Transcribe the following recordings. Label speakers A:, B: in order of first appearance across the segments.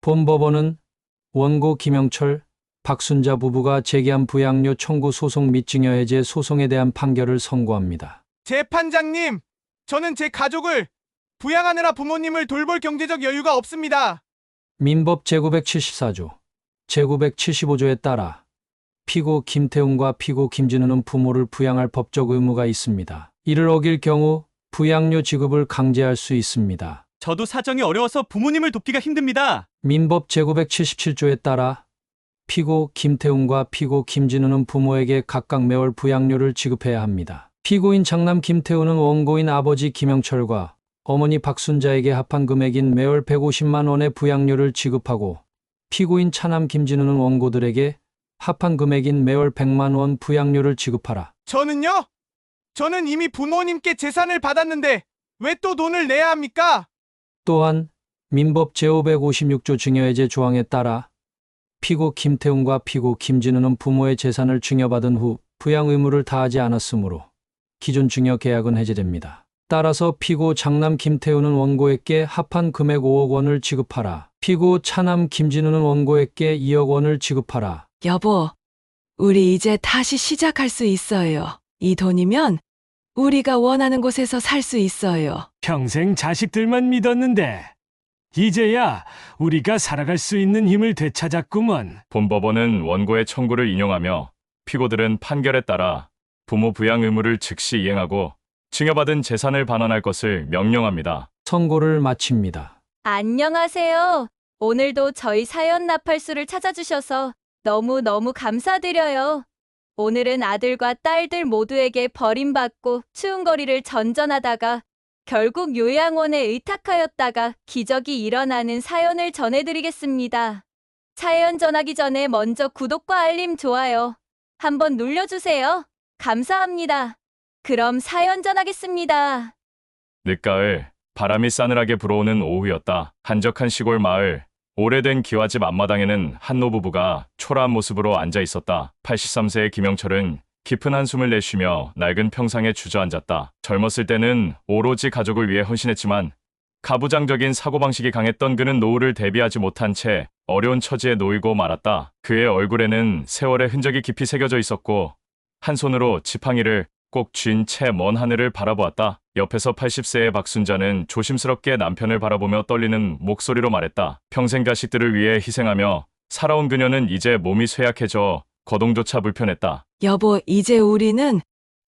A: 본 법원은 원고 김영철, 박순자 부부가 제기한 부양료 청구 소송 및 증여해제 소송에 대한 판결을 선고합니다.
B: 재판장님, 저는 제 가족을 부양하느라 부모님을 돌볼 경제적 여유가 없습니다.
A: 민법 제974조, 제975조에 따라 피고 김태훈과 피고 김진우는 부모를 부양할 법적 의무가 있습니다. 이를 어길 경우 부양료 지급을 강제할 수 있습니다.
C: 저도 사정이 어려워서 부모님을 돕기가 힘듭니다.
A: 민법 제977조에 따라 피고 김태훈과 피고 김진우는 부모에게 각각 매월 부양료를 지급해야 합니다. 피고인 장남 김태훈은 원고인 아버지 김영철과 어머니 박순자에게 합한 금액인 매월 150만 원의 부양료를 지급하고 피고인 차남 김진우는 원고들에게 합한 금액인 매월 100만 원 부양료를 지급하라.
B: 저는요? 저는 이미 부모님께 재산을 받았는데 왜 또 돈을 내야 합니까?
A: 또한 민법 제556조 증여해제 조항에 따라 피고 김태훈과 피고 김진우는 부모의 재산을 증여받은 후 부양 의무를 다하지 않았으므로 기존 증여 계약은 해제됩니다. 따라서 피고 장남 김태훈은 원고에게 합한 금액 5억 원을 지급하라. 피고 차남 김진우는 원고에게 2억 원을 지급하라.
D: 여보, 우리 이제 다시 시작할 수 있어요. 이 돈이면 우리가 원하는 곳에서 살 수 있어요.
E: 평생 자식들만 믿었는데 이제야 우리가 살아갈 수 있는 힘을 되찾았구먼.
F: 본법원은 원고의 청구를 인용하며 피고들은 판결에 따라 부모 부양 의무를 즉시 이행하고 증여받은 재산을 반환할 것을 명령합니다.
A: 선고를 마칩니다.
G: 안녕하세요. 오늘도 저희 사연 나팔수를 찾아주셔서 너무너무 감사드려요. 오늘은 아들과 딸들 모두에게 버림받고 추운 거리를 전전하다가 결국 요양원에 의탁하였다가 기적이 일어나는 사연을 전해드리겠습니다. 사연 전하기 전에 먼저 구독과 알림, 좋아요 한번 눌러주세요. 감사합니다. 그럼 사연 전하겠습니다.
F: 늦가을 바람이 싸늘하게 불어오는 오후였다. 한적한 시골 마을, 오래된 기와집 앞마당에는 한 노부부가 초라한 모습으로 앉아 있었다. 83세의 김영철은 깊은 한숨을 내쉬며 낡은 평상에 주저앉았다. 젊었을 때는 오로지 가족을 위해 헌신했지만 가부장적인 사고방식이 강했던 그는 노후를 대비하지 못한 채 어려운 처지에 놓이고 말았다. 그의 얼굴에는 세월의 흔적이 깊이 새겨져 있었고 한 손으로 지팡이를 꼭 쥔 채 먼 하늘을 바라보았다. 옆에서 80세의 박순자는 조심스럽게 남편을 바라보며 떨리는 목소리로 말했다. 평생 자식들을 위해 희생하며 살아온 그녀는 이제 몸이 쇠약해져 거동조차 불편했다.
D: 여보, 이제 우리는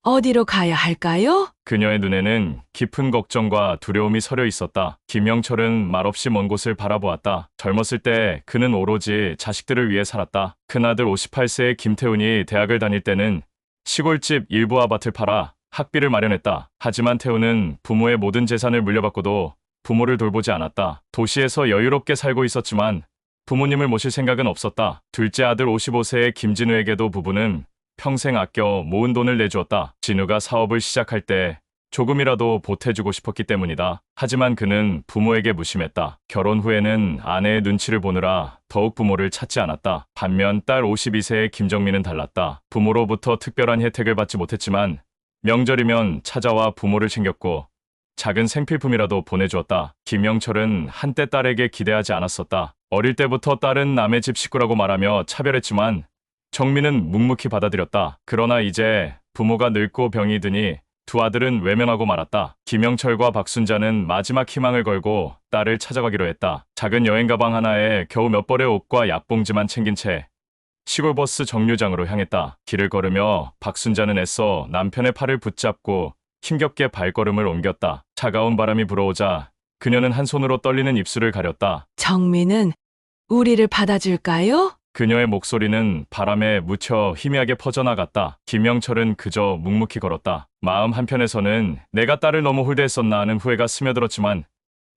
D: 어디로 가야 할까요?
F: 그녀의 눈에는 깊은 걱정과 두려움이 서려 있었다. 김영철은 말없이 먼 곳을 바라보았다. 젊었을 때 그는 오로지 자식들을 위해 살았다. 큰아들 58세의 김태훈이 대학을 다닐 때는 시골집 일부 아파트를 팔아 학비를 마련했다. 하지만 태훈은 부모의 모든 재산을 물려받고도 부모를 돌보지 않았다. 도시에서 여유롭게 살고 있었지만 부모님을 모실 생각은 없었다. 둘째 아들 55세의 김진우에게도 부부는 평생 아껴 모은 돈을 내주었다. 진우가 사업을 시작할 때 조금이라도 보태주고 싶었기 때문이다. 하지만 그는 부모에게 무심했다. 결혼 후에는 아내의 눈치를 보느라 더욱 부모를 찾지 않았다. 반면 딸 52세의 김정민은 달랐다. 부모로부터 특별한 혜택을 받지 못했지만 명절이면 찾아와 부모를 챙겼고 작은 생필품이라도 보내주었다. 김영철은 한때 딸에게 기대하지 않았었다. 어릴 때부터 딸은 남의 집 식구라고 말하며 차별했지만 정민은 묵묵히 받아들였다. 그러나 이제 부모가 늙고 병이 드니 두 아들은 외면하고 말았다. 김영철과 박순자는 마지막 희망을 걸고 딸을 찾아가기로 했다. 작은 여행 가방 하나에 겨우 몇 벌의 옷과 약봉지만 챙긴 채 시골버스 정류장으로 향했다. 길을 걸으며 박순자는 애써 남편의 팔을 붙잡고 힘겹게 발걸음을 옮겼다. 차가운 바람이 불어오자 그녀는 한 손으로 떨리는 입술을 가렸다.
D: 정민은 우리를 받아줄까요?
F: 그녀의 목소리는 바람에 묻혀 희미하게 퍼져나갔다. 김영철은 그저 묵묵히 걸었다. 마음 한편에서는 내가 딸을 너무 홀대했었나 하는 후회가 스며들었지만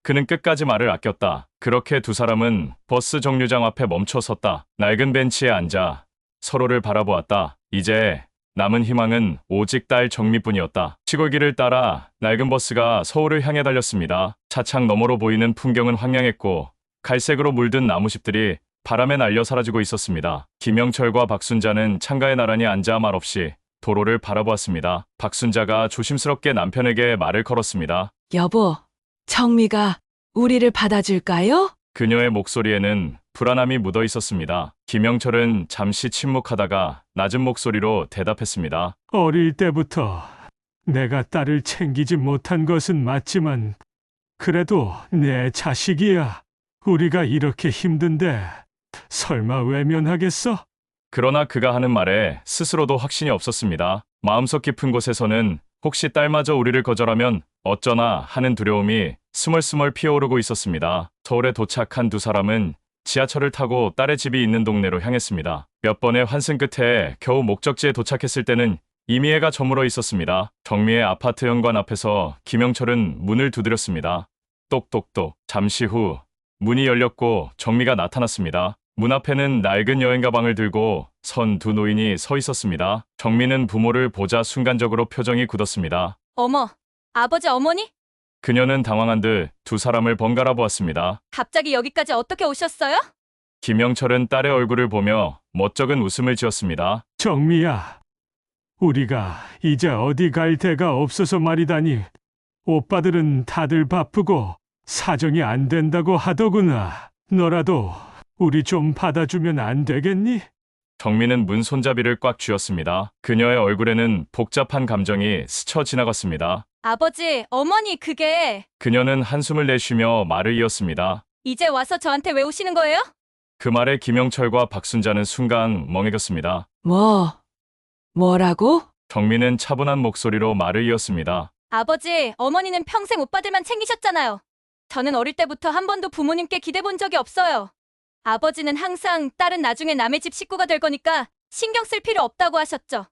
F: 그는 끝까지 말을 아꼈다. 그렇게 두 사람은 버스 정류장 앞에 멈춰 섰다. 낡은 벤치에 앉아 서로를 바라보았다. 이제 남은 희망은 오직 딸 정미뿐이었다. 시골길을 따라 낡은 버스가 서울을 향해 달렸습니다. 차창 너머로 보이는 풍경은 황량했고 갈색으로 물든 나무숲들이 바람에 날려 사라지고 있었습니다. 김영철과 박순자는 창가에 나란히 앉아 말없이 도로를 바라보았습니다. 박순자가 조심스럽게 남편에게 말을 걸었습니다.
D: 여보, 정미가 우리를 받아줄까요?
F: 그녀의 목소리에는 불안함이 묻어 있었습니다. 김영철은 잠시 침묵하다가 낮은 목소리로 대답했습니다.
E: 어릴 때부터 내가 딸을 챙기지 못한 것은 맞지만 그래도 내 자식이야. 우리가 이렇게 힘든데 설마 외면하겠어?
F: 그러나 그가 하는 말에 스스로도 확신이 없었습니다. 마음속 깊은 곳에서는 혹시 딸마저 우리를 거절하면 어쩌나 하는 두려움이 스멀스멀 피어오르고 있었습니다. 서울에 도착한 두 사람은 지하철을 타고 딸의 집이 있는 동네로 향했습니다. 몇 번의 환승 끝에 겨우 목적지에 도착했을 때는 이미 해가 저물어 있었습니다. 정미의 아파트 현관 앞에서 김영철은 문을 두드렸습니다. 똑똑똑. 잠시 후 문이 열렸고 정미가 나타났습니다. 문 앞에는 낡은 여행 가방을 들고 선 두 노인이 서 있었습니다. 정미는 부모를 보자 순간적으로 표정이 굳었습니다.
G: 어머, 아버지 어머니?
F: 그녀는 당황한 듯 두 사람을 번갈아 보았습니다.
G: 갑자기 여기까지 어떻게 오셨어요?
F: 김영철은 딸의 얼굴을 보며 멋쩍은 웃음을 지었습니다.
E: 정미야, 우리가 이제 어디 갈 데가 없어서 말이다니. 오빠들은 다들 바쁘고 사정이 안 된다고 하더구나. 너라도 우리 좀 받아주면 안 되겠니?
F: 정미는 문 손잡이를 꽉 쥐었습니다. 그녀의 얼굴에는 복잡한 감정이 스쳐 지나갔습니다.
G: 아버지, 어머니 그게
F: 그녀는 한숨을 내쉬며 말을 이었습니다.
G: 이제 와서 저한테 왜 오시는 거예요?
F: 그 말에 김영철과 박순자는 순간 멍해졌습니다.
D: 뭐라고?
F: 정미는 차분한 목소리로 말을 이었습니다.
G: 아버지, 어머니는 평생 오빠들만 챙기셨잖아요. 저는 어릴 때부터 한 번도 부모님께 기대본 적이 없어요. 아버지는 항상 딸은 나중에 남의 집 식구가 될 거니까 신경 쓸 필요 없다고 하셨죠.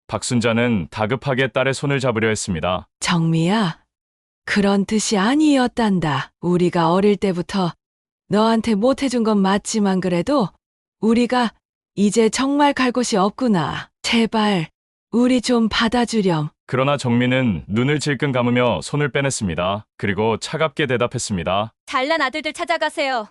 F: 박순자는 다급하게 딸의 손을 잡으려 했습니다.
D: 정미야, 그런 뜻이 아니었단다. 우리가 어릴 때부터 너한테 못해준 건 맞지만 그래도 우리가 이제 정말 갈 곳이 없구나. 제발 우리 좀 받아주렴.
F: 그러나 정미는 눈을 질끈 감으며 손을 빼냈습니다. 그리고 차갑게 대답했습니다.
G: 잘난 아들들 찾아가세요.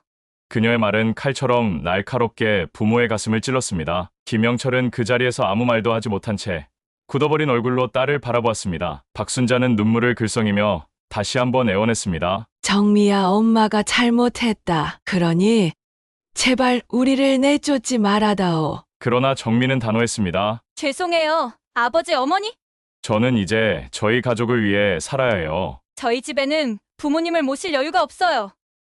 F: 그녀의 말은 칼처럼 날카롭게 부모의 가슴을 찔렀습니다. 김영철은 그 자리에서 아무 말도 하지 못한 채 굳어버린 얼굴로 딸을 바라보았습니다. 박순자는 눈물을 글썽이며 다시 한번 애원했습니다.
D: 정미야, 엄마가 잘못했다. 그러니 제발 우리를 내쫓지 말아다오.
F: 그러나 정미는 단호했습니다.
G: 죄송해요. 아버지, 어머니?
F: 저는 이제 저희 가족을 위해 살아야 해요.
G: 저희 집에는 부모님을 모실 여유가 없어요.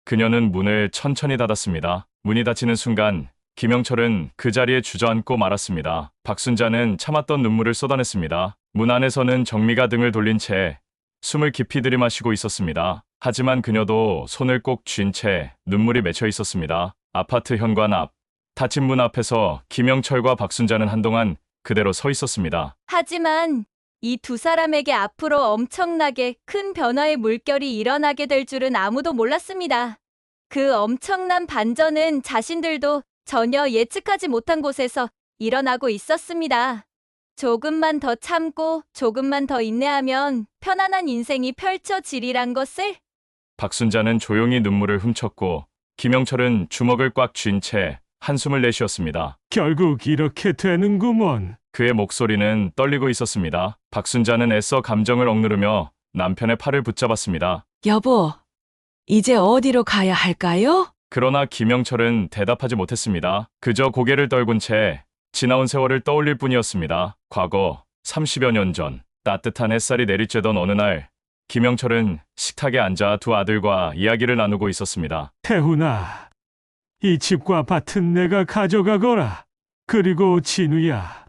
F: 그녀는 문을 천천히 닫았습니다. 문이 닫히는 순간 김영철은 그 자리에 주저앉고 말았습니다. 박순자는 참았던 눈물을 쏟아냈습니다. 문 안에서는 정미가 등을 돌린 채 숨을 깊이 들이마시고 있었습니다. 하지만 그녀도 손을 꼭 쥔 채 눈물이 맺혀 있었습니다. 아파트 현관 앞, 닫힌 문 앞에서 김영철과 박순자는 한동안 그대로 서 있었습니다.
G: 하지만 이 두 사람에게 앞으로 엄청나게 큰 변화의 물결이 일어나게 될 줄은 아무도 몰랐습니다. 그 엄청난 반전은 자신들도 전혀 예측하지 못한 곳에서 일어나고 있었습니다. 조금만 더 참고 조금만 더 인내하면 편안한 인생이 펼쳐지리란 것을.
F: 박순자는 조용히 눈물을 훔쳤고 김영철은 주먹을 꽉 쥔 채 한숨을 내쉬었습니다.
E: 결국 이렇게 되는구먼.
F: 그의 목소리는 떨리고 있었습니다. 박순자는 애써 감정을 억누르며 남편의 팔을 붙잡았습니다.
D: 여보, 이제 어디로 가야 할까요?
F: 그러나 김영철은 대답하지 못했습니다. 그저 고개를 떨군 채 지나온 세월을 떠올릴 뿐이었습니다. 과거 30여 년 전 따뜻한 햇살이 내리쬐던 어느 날 김영철은 식탁에 앉아 두 아들과 이야기를 나누고 있었습니다.
E: 태훈아, 이 집과 밭은 내가 가져가거라. 그리고 진우야,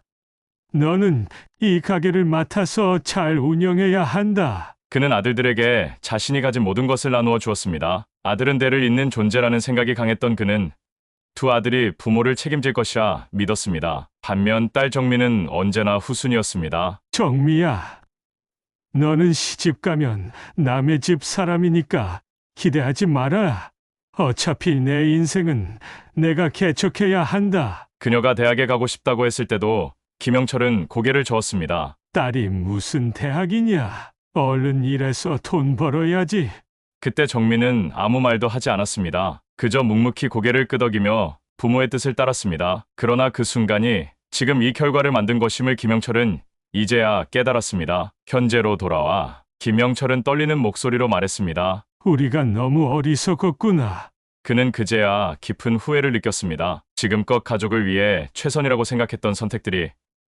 E: 너는 이 가게를 맡아서 잘 운영해야 한다.
F: 그는 아들들에게 자신이 가진 모든 것을 나누어 주었습니다. 아들은 대를 잇는 존재라는 생각이 강했던 그는 두 아들이 부모를 책임질 것이라 믿었습니다. 반면 딸 정미는 언제나 후순이었습니다.
E: 정미야, 너는 시집 가면 남의 집 사람이니까 기대하지 마라. 어차피 내 인생은 내가 개척해야 한다.
F: 그녀가 대학에 가고 싶다고 했을 때도 김영철은 고개를 저었습니다.
E: 딸이 무슨 대학이냐? 얼른 일해서 돈 벌어야지.
F: 그때 정민은 아무 말도 하지 않았습니다. 그저 묵묵히 고개를 끄덕이며 부모의 뜻을 따랐습니다. 그러나 그 순간이 지금 이 결과를 만든 것임을 김영철은 이제야 깨달았습니다. 현재로 돌아와 김영철은 떨리는 목소리로 말했습니다.
E: 우리가 너무 어리석었구나.
F: 그는 그제야 깊은 후회를 느꼈습니다. 지금껏 가족을 위해 최선이라고 생각했던 선택들이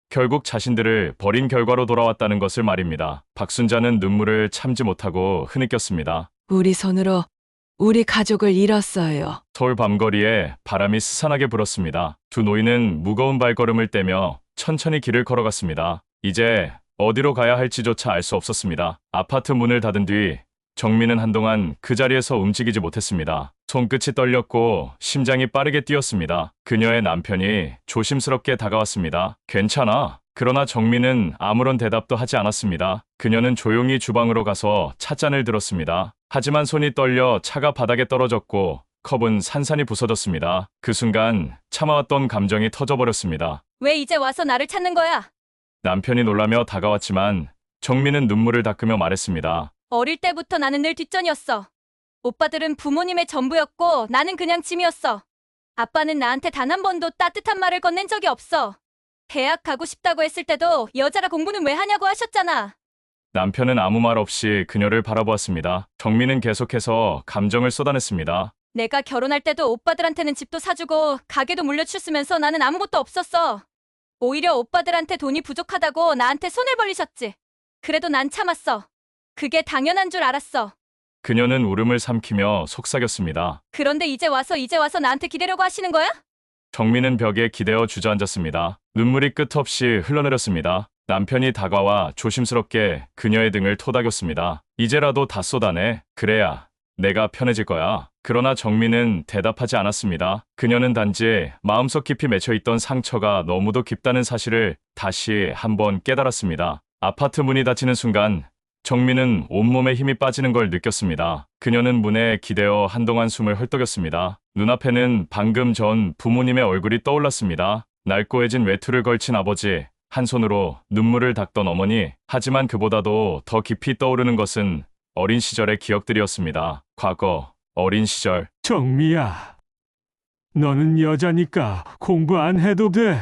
F: 결국 자신들을 버린 결과로 돌아왔다는 것을 말입니다. 박순자는 눈물을 참지 못하고 흐느꼈습니다.
D: 우리 손으로 우리 가족을 잃었어요.
F: 서울 밤거리에 바람이 스산하게 불었습니다. 두 노인은 무거운 발걸음을 떼며 천천히 길을 걸어갔습니다. 이제 어디로 가야 할지조차 알 수 없었습니다. 아파트 문을 닫은 뒤 정민은 한동안 그 자리에서 움직이지 못했습니다. 손끝이 떨렸고 심장이 빠르게 뛰었습니다. 그녀의 남편이 조심스럽게 다가왔습니다. 괜찮아. 그러나 정민은 아무런 대답도 하지 않았습니다. 그녀는 조용히 주방으로 가서 찻잔을 들었습니다. 하지만 손이 떨려 차가 바닥에 떨어졌고 컵은 산산이 부서졌습니다. 그 순간 참아왔던 감정이 터져버렸습니다.
G: 왜 이제 와서 나를 찾는 거야?
F: 남편이 놀라며 다가왔지만 정민은 눈물을 닦으며 말했습니다.
G: 어릴 때부터 나는 늘 뒷전이었어. 오빠들은 부모님의 전부였고 나는 그냥 짐이었어. 아빠는 나한테 단 한 번도 따뜻한 말을 건넨 적이 없어. 대학 가고 싶다고 했을 때도 여자라 공부는 왜 하냐고 하셨잖아.
F: 남편은 아무 말 없이 그녀를 바라보았습니다. 정민은 계속해서 감정을 쏟아냈습니다.
G: 내가 결혼할 때도 오빠들한테는 집도 사주고 가게도 물려주셨으면서 나는 아무것도 없었어. 오히려 오빠들한테 돈이 부족하다고 나한테 손을 벌리셨지. 그래도 난 참았어. 그게 당연한 줄 알았어.
F: 그녀는 울음을 삼키며 속삭였습니다.
G: 그런데 이제 와서 나한테 기대려고 하시는 거야?
F: 정민은 벽에 기대어 주저앉았습니다. 눈물이 끝없이 흘러내렸습니다. 남편이 다가와 조심스럽게 그녀의 등을 토닥였습니다. 이제라도 다 쏟아내. 그래야 내가 편해질 거야. 그러나 정민은 대답하지 않았습니다. 그녀는 단지 마음속 깊이 맺혀있던 상처가 너무도 깊다는 사실을 다시 한번 깨달았습니다. 아파트 문이 닫히는 순간 정민은 온몸에 힘이 빠지는 걸 느꼈습니다. 그녀는 문에 기대어 한동안 숨을 헐떡였습니다. 눈앞에는 방금 전 부모님의 얼굴이 떠올랐습니다. 날고해진 외투를 걸친 아버지, 한 손으로 눈물을 닦던 어머니, 하지만 그보다도 더 깊이 떠오르는 것은 어린 시절의 기억들이었습니다. 과거, 어린 시절.
E: 정미야, 너는 여자니까 공부 안 해도 돼.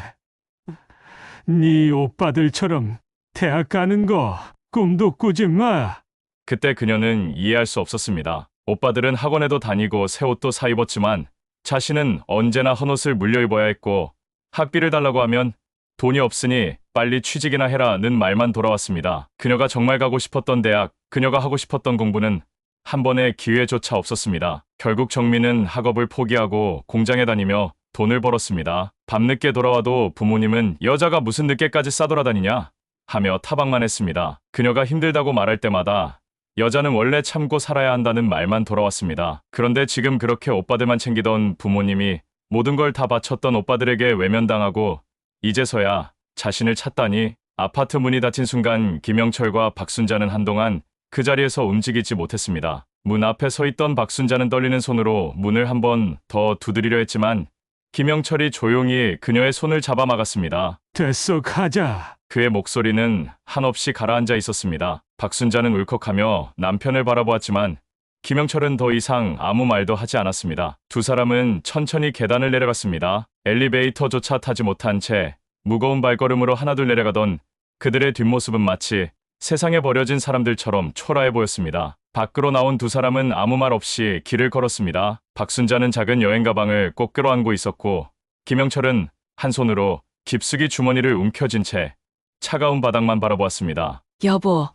E: 네 오빠들처럼 대학 가는 거 꿈도 꾸지 마.
F: 그때 그녀는 이해할 수 없었습니다. 오빠들은 학원에도 다니고 새 옷도 사 입었지만 자신은 언제나 헌옷을 물려 입어야 했고 학비를 달라고 하면 돈이 없으니 빨리 취직이나 해라는 말만 돌아왔습니다. 그녀가 정말 가고 싶었던 대학, 그녀가 하고 싶었던 공부는 한 번의 기회조차 없었습니다. 결국 정민은 학업을 포기하고 공장에 다니며 돈을 벌었습니다. 밤늦게 돌아와도 부모님은 여자가 무슨 늦게까지 싸돌아다니냐 하며 타박만 했습니다. 그녀가 힘들다고 말할 때마다 여자는 원래 참고 살아야 한다는 말만 돌아왔습니다. 그런데 지금 그렇게 오빠들만 챙기던 부모님이 모든 걸 다 바쳤던 오빠들에게 외면당하고 이제서야 자신을 찾다니. 아파트 문이 닫힌 순간 김영철과 박순자는 한동안 그 자리에서 움직이지 못했습니다. 문 앞에 서 있던 박순자는 떨리는 손으로 문을 한 번 더 두드리려 했지만 김영철이 조용히 그녀의 손을 잡아 막았습니다.
E: 됐어, 가자.
F: 그의 목소리는 한없이 가라앉아 있었습니다. 박순자는 울컥하며 남편을 바라보았지만 김영철은 더 이상 아무 말도 하지 않았습니다. 두 사람은 천천히 계단을 내려갔습니다. 엘리베이터조차 타지 못한 채 무거운 발걸음으로 하나둘 내려가던 그들의 뒷모습은 마치 세상에 버려진 사람들처럼 초라해 보였습니다. 밖으로 나온 두 사람은 아무 말 없이 길을 걸었습니다. 박순자는 작은 여행 가방을 꼭 끌어안고 있었고 김영철은 한 손으로 깊숙이 주머니를 움켜쥔 채 차가운 바닥만 바라보았습니다.
D: 여보,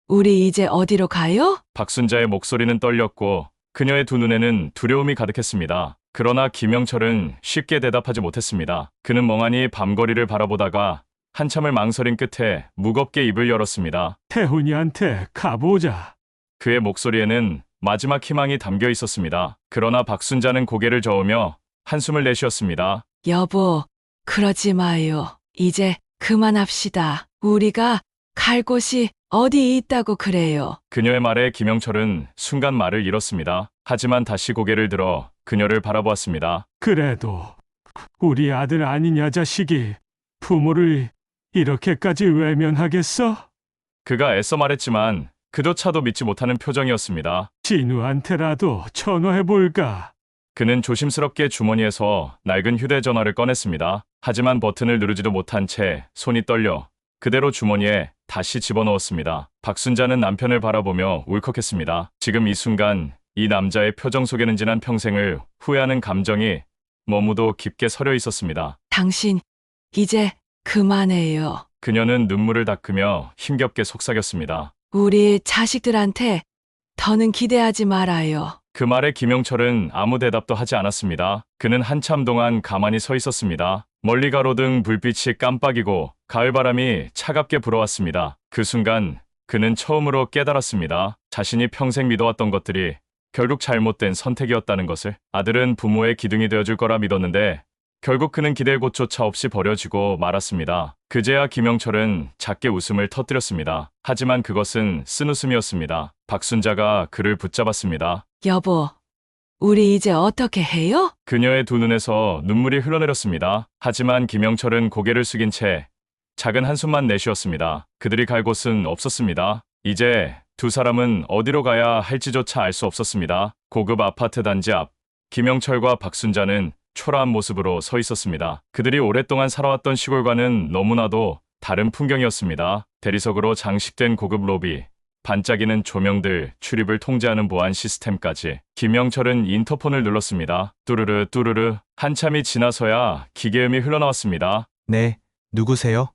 D: 우리 이제 어디로 가요?
F: 박순자의 목소리는 떨렸고 그녀의 두 눈에는 두려움이 가득했습니다. 그러나 김영철은 쉽게 대답하지 못했습니다. 그는 멍하니 밤거리를 바라보다가 한참을 망설인 끝에 무겁게 입을 열었습니다.
E: 태훈이한테 가보자.
F: 그의 목소리에는 마지막 희망이 담겨 있었습니다. 그러나 박순자는 고개를 저으며 한숨을 내쉬었습니다.
D: 여보, 그러지 마요. 이제 그만합시다. 우리가 갈 곳이 어디 있다고 그래요.
F: 그녀의 말에 김영철은 순간 말을 잃었습니다. 하지만 다시 고개를 들어 그녀를 바라보았습니다.
E: 그래도 우리 아들 아니냐 자식이 부모를 이렇게까지 외면하겠어?
F: 그가 애써 말했지만 그조차도 믿지 못하는 표정이었습니다.
E: 진우한테라도 전화해볼까?
F: 그는 조심스럽게 주머니에서 낡은 휴대전화를 꺼냈습니다. 하지만 버튼을 누르지도 못한 채 손이 떨려 그대로 주머니에 다시 집어넣었습니다. 박순자는 남편을 바라보며 울컥했습니다. 지금 이 순간 이 남자의 표정 속에는 지난 평생을 후회하는 감정이 너무도 깊게 서려 있었습니다.
D: 당신, 이제 그만해요.
F: 그녀는 눈물을 닦으며 힘겹게 속삭였습니다.
D: 우리 자식들한테 더는 기대하지 말아요.
F: 그 말에 김영철은 아무 대답도 하지 않았습니다. 그는 한참 동안 가만히 서 있었습니다. 멀리 가로등 불빛이 깜빡이고 가을바람이 차갑게 불어왔습니다. 그 순간 그는 처음으로 깨달았습니다. 자신이 평생 믿어왔던 것들이 결국 잘못된 선택이었다는 것을. 아들은 부모의 기둥이 되어줄 거라 믿었는데 결국 그는 기댈 곳조차 없이 버려지고 말았습니다. 그제야 김영철은 작게 웃음을 터뜨렸습니다. 하지만 그것은 쓴웃음이었습니다. 박순자가 그를 붙잡았습니다.
D: 여보, 우리 이제 어떻게 해요?
F: 그녀의 두 눈에서 눈물이 흘러내렸습니다. 하지만 김영철은 고개를 숙인 채 작은 한숨만 내쉬었습니다. 그들이 갈 곳은 없었습니다. 이제 두 사람은 어디로 가야 할지조차 알 수 없었습니다. 고급 아파트 단지 앞, 김영철과 박순자는 초라한 모습으로 서 있었습니다. 그들이 오랫동안 살아왔던 시골과는 너무나도 다른 풍경이었습니다. 대리석으로 장식된 고급 로비, 반짝이는 조명들, 출입을 통제하는 보안 시스템까지. 김영철은 인터폰을 눌렀습니다. 뚜르르 뚜르르. 한참이 지나서야 기계음이 흘러나왔습니다.
B: 네, 누구세요?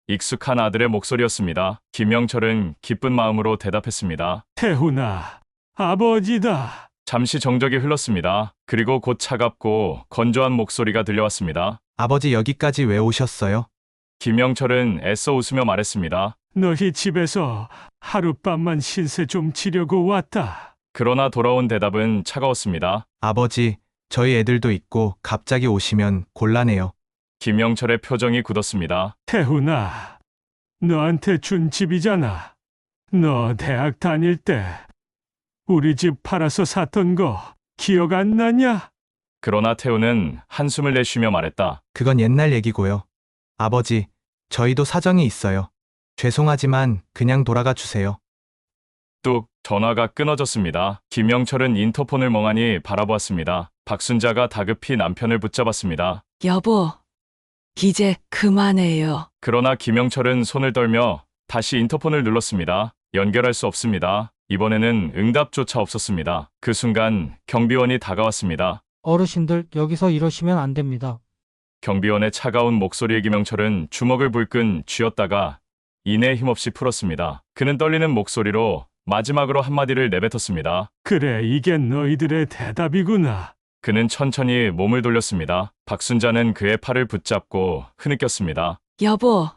F: 익숙한 아들의 목소리였습니다. 김영철은 기쁜 마음으로 대답했습니다.
E: 태훈아, 아버지다.
F: 잠시 정적이 흘렀습니다. 그리고 곧 차갑고 건조한 목소리가 들려왔습니다.
B: 아버지 여기까지 왜 오셨어요?
F: 김영철은 애써 웃으며 말했습니다.
E: 너희 집에서 하룻밤만 신세 좀 지려고 왔다.
F: 그러나 돌아온 대답은 차가웠습니다.
B: 아버지, 저희 애들도 있고 갑자기 오시면 곤란해요.
F: 김영철의 표정이 굳었습니다.
E: 태훈아, 너한테 준 집이잖아. 너 대학 다닐 때 우리 집 팔아서 샀던 거 기억 안 나냐?
F: 그러나 태우는 한숨을 내쉬며 말했다.
B: 그건 옛날 얘기고요. 아버지, 저희도 사정이 있어요. 죄송하지만 그냥 돌아가 주세요.
F: 뚝 전화가 끊어졌습니다. 김영철은 인터폰을 멍하니 바라보았습니다. 박순자가 다급히 남편을 붙잡았습니다.
D: 여보, 이제 그만해요.
F: 그러나 김영철은 손을 떨며 다시 인터폰을 눌렀습니다. 연결할 수 없습니다. 이번에는 응답조차 없었습니다. 그 순간 경비원이 다가왔습니다.
H: 어르신들 여기서 이러시면 안 됩니다.
F: 경비원의 차가운 목소리에 김영철은 주먹을 불끈 쥐었다가 이내 힘없이 풀었습니다. 그는 떨리는 목소리로 마지막으로 한마디를 내뱉었습니다.
E: 그래, 이게 너희들의 대답이구나.
F: 그는 천천히 몸을 돌렸습니다. 박순자는 그의 팔을 붙잡고 흐느꼈습니다.
D: 여보,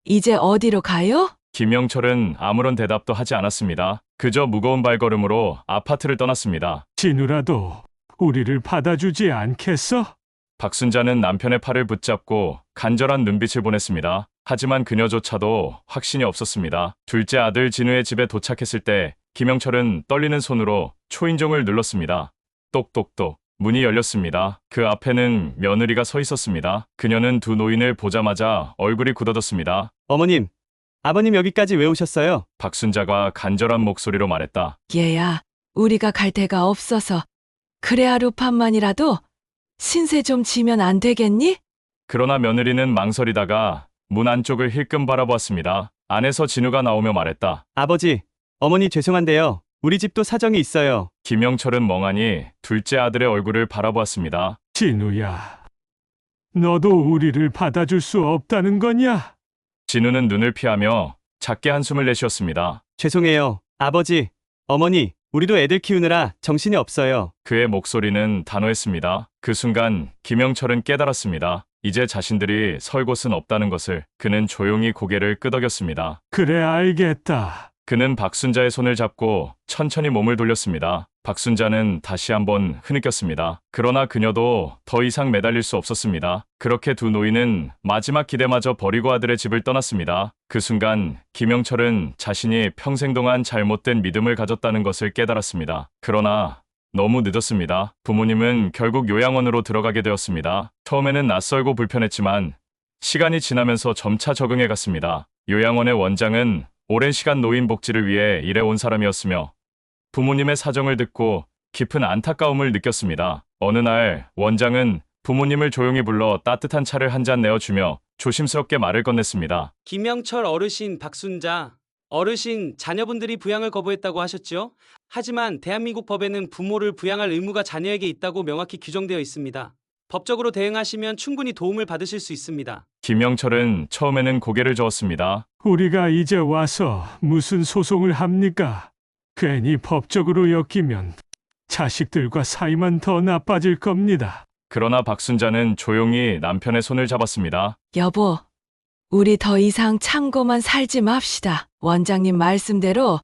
D: 이제 어디로 가요?
F: 김영철은 아무런 대답도 하지 않았습니다. 그저 무거운 발걸음으로 아파트를 떠났습니다.
E: 진우라도 우리를 받아주지 않겠어?
F: 박순자는 남편의 팔을 붙잡고 간절한 눈빛을 보냈습니다. 하지만 그녀조차도 확신이 없었습니다. 둘째 아들 진우의 집에 도착했을 때 김영철은 떨리는 손으로 초인종을 눌렀습니다. 똑똑똑. 문이 열렸습니다. 그 앞에는 며느리가 서 있었습니다. 그녀는 두 노인을 보자마자 얼굴이 굳어졌습니다.
C: 어머님, 아버님 여기까지 왜 오셨어요?
F: 박순자가 간절한 목소리로 말했다.
D: 얘야, 우리가 갈 데가 없어서 그래 하룻밤만이라도 신세 좀 지면 안 되겠니?
F: 그러나 며느리는 망설이다가 문 안쪽을 힐끔 바라보았습니다. 안에서 진우가 나오며 말했다.
C: 아버지, 어머니 죄송한데요. 우리 집도 사정이 있어요.
F: 김영철은 멍하니 둘째 아들의 얼굴을 바라보았습니다.
E: 진우야, 너도 우리를 받아줄 수 없다는 거냐?
F: 진우는 눈을 피하며 작게 한숨을 내쉬었습니다.
C: 죄송해요. 아버지, 어머니, 우리도 애들 키우느라 정신이 없어요.
F: 그의 목소리는 단호했습니다. 그 순간 김영철은 깨달았습니다. 이제 자신들이 설 곳은 없다는 것을. 그는 조용히 고개를 끄덕였습니다.
E: 그래, 알겠다.
F: 그는 박순자의 손을 잡고 천천히 몸을 돌렸습니다. 박순자는 다시 한번 흐느꼈습니다. 그러나 그녀도 더 이상 매달릴 수 없었습니다. 그렇게 두 노인은 마지막 기대마저 버리고 아들의 집을 떠났습니다. 그 순간 김영철은 자신이 평생 동안 잘못된 믿음을 가졌다는 것을 깨달았습니다. 그러나 너무 늦었습니다. 부모님은 결국 요양원으로 들어가게 되었습니다. 처음에는 낯설고 불편했지만 시간이 지나면서 점차 적응해 갔습니다. 요양원의 원장은 오랜 시간 노인 복지를 위해 일해온 사람이었으며 부모님의 사정을 듣고 깊은 안타까움을 느꼈습니다. 어느 날 원장은 부모님을 조용히 불러 따뜻한 차를 한 잔 내어주며 조심스럽게 말을 건넸습니다.
I: 김영철 어르신 박순자, 어르신, 자녀분들이 부양을 거부했다고 하셨죠? 하지만 대한민국 법에는 부모를 부양할 의무가 자녀에게 있다고 명확히 규정되어 있습니다. 법적으로 대응하시면 충분히 도움을 받으실 수 있습니다.
F: 김영철은 처음에는 고개를 저었습니다.
E: 우리가 이제 와서 무슨 소송을 합니까? 괜히 법적으로 엮이면 자식들과 사이만 더 나빠질 겁니다.
F: 그러나 박순자는 조용히 남편의 손을 잡았습니다.
D: 여보, 우리 더 이상 참고만 살지 맙시다. 원장님 말씀대로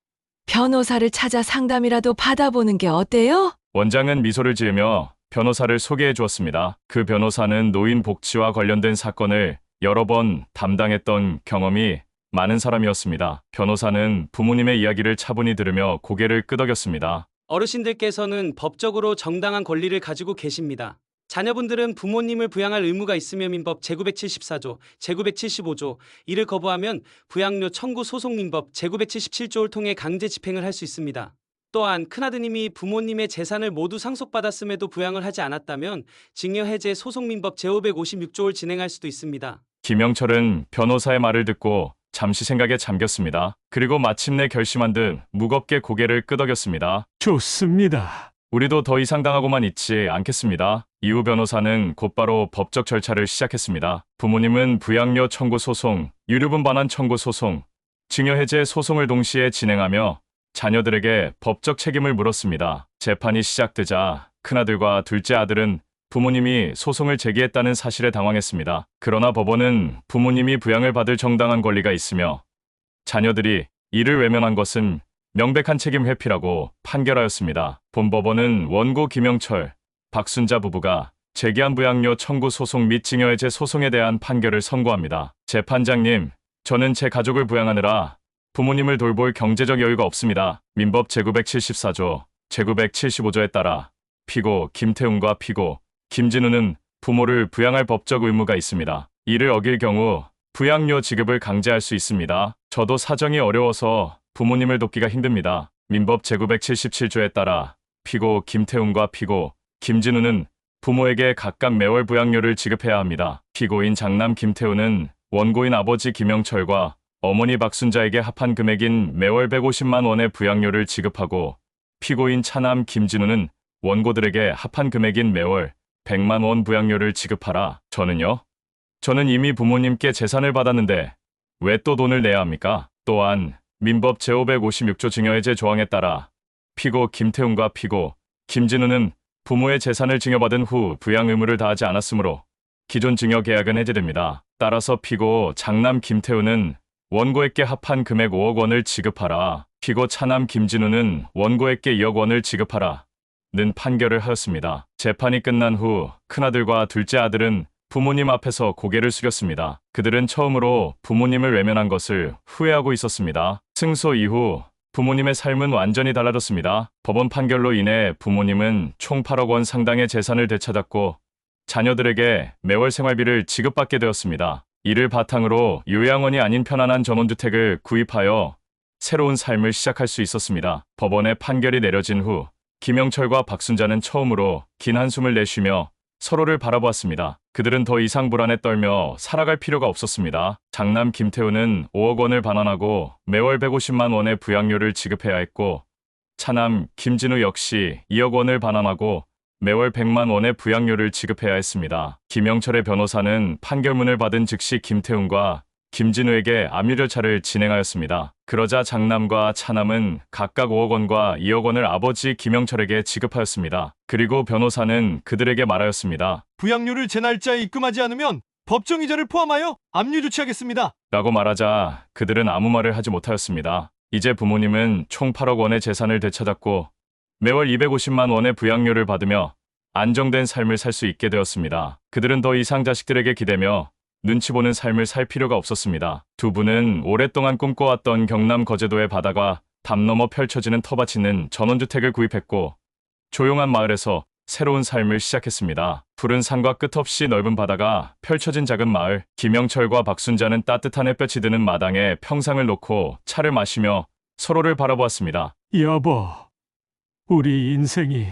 D: 변호사를 찾아 상담이라도 받아보는 게 어때요?
F: 원장은 미소를 지으며 변호사를 소개해 주었습니다. 그 변호사는 노인 복지와 관련된 사건을 여러 번 담당했던 경험이 많은 사람이었습니다. 변호사는 부모님의 이야기를 차분히 들으며 고개를 끄덕였습니다.
I: 어르신들께서는 법적으로 정당한 권리를 가지고 계십니다. 자녀분들은 부모님을 부양할 의무가 있으며 민법 제974조, 제975조, 이를 거부하면 부양료 청구 소송 민법 제977조를 통해 강제 집행을 할 수 있습니다. 또한 큰아드님이 부모님의 재산을 모두 상속받았음에도 부양을 하지 않았다면 징여해제 소송 민법 제556조를 진행할 수도 있습니다.
F: 김영철은 변호사의 말을 듣고 잠시 생각에 잠겼습니다. 그리고 마침내 결심한 듯 무겁게 고개를 끄덕였습니다.
E: 좋습니다.
F: 우리도 더 이상 당하고만 있지 않겠습니다. 이후 변호사는 곧바로 법적 절차를 시작했습니다. 부모님은 부양료 청구 소송, 유류분 반환 청구 소송, 증여해제 소송을 동시에 진행하며 자녀들에게 법적 책임을 물었습니다. 재판이 시작되자 큰아들과 둘째 아들은 부모님이 소송을 제기했다는 사실에 당황했습니다. 그러나 법원은 부모님이 부양을 받을 정당한 권리가 있으며 자녀들이 이를 외면한 것은 명백한 책임 회피라고 판결하였습니다. 본법원은 원고 김영철, 박순자 부부가 제기한 부양료 청구 소송 및 증여해제 소송에 대한 판결을 선고합니다. 재판장님, 저는 제 가족을 부양하느라 부모님을 돌볼 경제적 여유가 없습니다. 민법 제974조, 제975조에 따라 피고 김태훈과 피고 김진우는 부모를 부양할 법적 의무가 있습니다. 이를 어길 경우 부양료 지급을 강제할 수 있습니다. 저도 사정이 어려워서 부모님을 돕기가 힘듭니다. 민법 제977조에 따라 피고 김태훈과 피고 김진우는 부모에게 각각 매월 부양료를 지급해야 합니다. 피고인 장남 김태훈은 원고인 아버지 김영철과 어머니 박순자에게 합한 금액인 매월 150만 원의 부양료를 지급하고 피고인 차남 김진우는 원고들에게 합한 금액인 매월 100만 원 부양료를 지급하라. 저는 이미 부모님께 재산을 받았는데 왜 또 돈을 내야 합니까? 또한 민법 제556조 증여해제 조항에 따라 피고 김태훈과 피고 김진우는 부모의 재산을 증여받은 후 부양 의무를 다하지 않았으므로 기존 증여 계약은 해제됩니다. 따라서 피고 장남 김태훈은 원고에게 합한 금액 5억 원을 지급하라. 피고 차남 김진우는 원고에게 2억 원을 지급하라. 는 판결을 하였습니다. 재판이 끝난 후 큰아들과 둘째 아들은 부모님 앞에서 고개를 숙였습니다. 그들은 처음으로 부모님을 외면한 것을 후회하고 있었습니다. 승소 이후 부모님의 삶은 완전히 달라졌습니다. 법원 판결로 인해 부모님은 총 8억 원 상당의 재산을 되찾았고 자녀들에게 매월 생활비를 지급받게 되었습니다. 이를 바탕으로 요양원이 아닌 편안한 전원주택을 구입하여 새로운 삶을 시작할 수 있었습니다. 법원의 판결이 내려진 후 김영철과 박순자는 처음으로 긴 한숨을 내쉬며 서로를 바라보았습니다. 그들은 더 이상 불안에 떨며 살아갈 필요가 없었습니다. 장남 김태훈은 5억 원을 반환하고 매월 150만 원의 부양료를 지급해야 했고 차남 김진우 역시 2억 원을 반환하고 매월 100만 원의 부양료를 지급해야 했습니다. 김영철의 변호사는 판결문을 받은 즉시 김태훈과 김진우에게 압류 절차를 진행하였습니다. 그러자 장남과 차남은 각각 5억 원과 2억 원을 아버지 김영철에게 지급하였습니다. 그리고 변호사는 그들에게 말하였습니다.
B: 부양료를 제 날짜에 입금하지 않으면 법정 이자를 포함하여 압류 조치하겠습니다.
F: 라고 말하자 그들은 아무 말을 하지 못하였습니다. 이제 부모님은 총 8억 원의 재산을 되찾았고 매월 250만 원의 부양료를 받으며 안정된 삶을 살 수 있게 되었습니다. 그들은 더 이상 자식들에게 기대며 눈치 보는 삶을 살 필요가 없었습니다. 두 분은 오랫동안 꿈꿔왔던 경남 거제도의 바다가 담 넘어 펼쳐지는 터밭이 있는 전원주택을 구입했고 조용한 마을에서 새로운 삶을 시작했습니다. 푸른 산과 끝없이 넓은 바다가 펼쳐진 작은 마을. 김영철과 박순자는 따뜻한 햇볕이 드는 마당에 평상을 놓고 차를 마시며 서로를 바라보았습니다.
E: 여보, 우리 인생이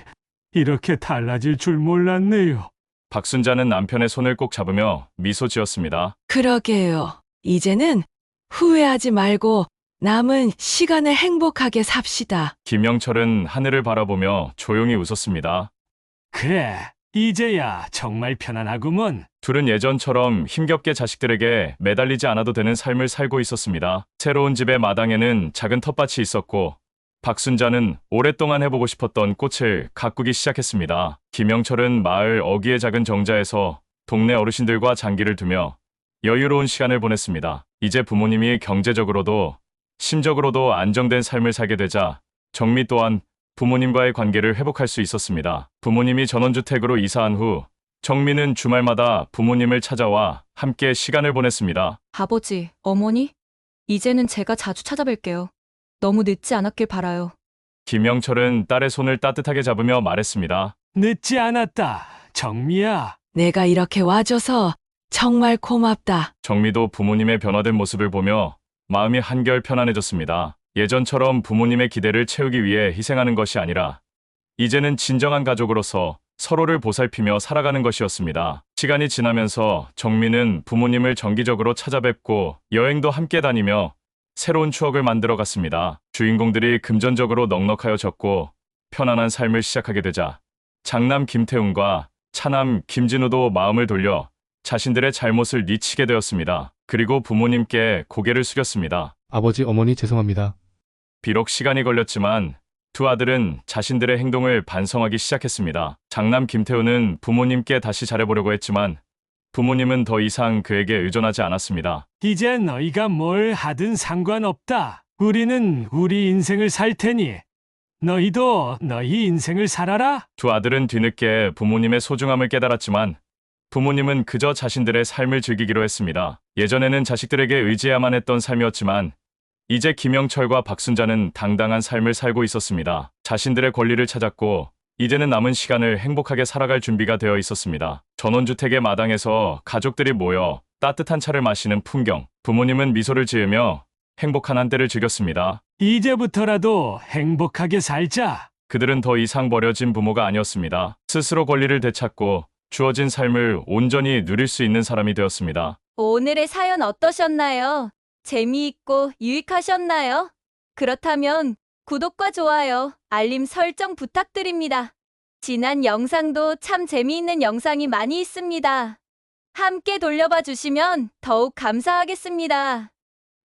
E: 이렇게 달라질 줄 몰랐네요.
F: 박순자는 남편의 손을 꼭 잡으며 미소 지었습니다.
D: 그러게요. 이제는 후회하지 말고 남은 시간을 행복하게 삽시다.
F: 김영철은 하늘을 바라보며 조용히 웃었습니다.
E: 그래, 이제야 정말 편안하구먼.
F: 둘은 예전처럼 힘겹게 자식들에게 매달리지 않아도 되는 삶을 살고 있었습니다. 새로운 집의 마당에는 작은 텃밭이 있었고 박순자는 오랫동안 해보고 싶었던 꽃을 가꾸기 시작했습니다. 김영철은 마을 어귀의 작은 정자에서 동네 어르신들과 장기를 두며 여유로운 시간을 보냈습니다. 이제 부모님이 경제적으로도 심적으로도 안정된 삶을 살게 되자 정미 또한 부모님과의 관계를 회복할 수 있었습니다. 부모님이 전원주택으로 이사한 후 정미는 주말마다 부모님을 찾아와 함께 시간을 보냈습니다.
G: 아버지, 어머니, 이제는 제가 자주 찾아뵐게요. 너무 늦지 않았길 바라요.
F: 김영철은 딸의 손을 따뜻하게 잡으며 말했습니다.
E: 늦지 않았다, 정미야.
D: 내가 이렇게 와줘서 정말 고맙다.
F: 정미도 부모님의 변화된 모습을 보며 마음이 한결 편안해졌습니다. 예전처럼 부모님의 기대를 채우기 위해 희생하는 것이 아니라 이제는 진정한 가족으로서 서로를 보살피며 살아가는 것이었습니다. 시간이 지나면서 정미는 부모님을 정기적으로 찾아뵙고 여행도 함께 다니며 새로운 추억을 만들어 갔습니다. 주인공들이 금전적으로 넉넉하여졌고 편안한 삶을 시작하게 되자 장남 김태훈과 차남 김진우도 마음을 돌려 자신들의 잘못을 뉘치게 되었습니다. 그리고 부모님께 고개를 숙였습니다.
J: 아버지, 어머니 죄송합니다.
F: 비록 시간이 걸렸지만 두 아들은 자신들의 행동을 반성하기 시작했습니다. 장남 김태훈은 부모님께 다시 잘해보려고 했지만 부모님은 더 이상 그에게 의존하지 않았습니다.
E: 이제 너희가 뭘 하든 상관없다. 우리는 우리 인생을 살 테니 너희도 너희 인생을 살아라.
F: 두 아들은 뒤늦게 부모님의 소중함을 깨달았지만 부모님은 그저 자신들의 삶을 즐기기로 했습니다. 예전에는 자식들에게 의지해야만 했던 삶이었지만 이제 김영철과 박순자는 당당한 삶을 살고 있었습니다. 자신들의 권리를 찾았고 이제는 남은 시간을 행복하게 살아갈 준비가 되어 있었습니다. 전원주택의 마당에서 가족들이 모여 따뜻한 차를 마시는 풍경. 부모님은 미소를 지으며 행복한 한때를 즐겼습니다.
E: 이제부터라도 행복하게 살자.
F: 그들은 더 이상 버려진 부모가 아니었습니다. 스스로 권리를 되찾고 주어진 삶을 온전히 누릴 수 있는 사람이 되었습니다.
G: 오늘의 사연 어떠셨나요? 재미있고 유익하셨나요? 그렇다면 구독과 좋아요, 알림 설정 부탁드립니다. 지난 영상도 참 재미있는 영상이 많이 있습니다. 함께 돌려봐 주시면 더욱 감사하겠습니다.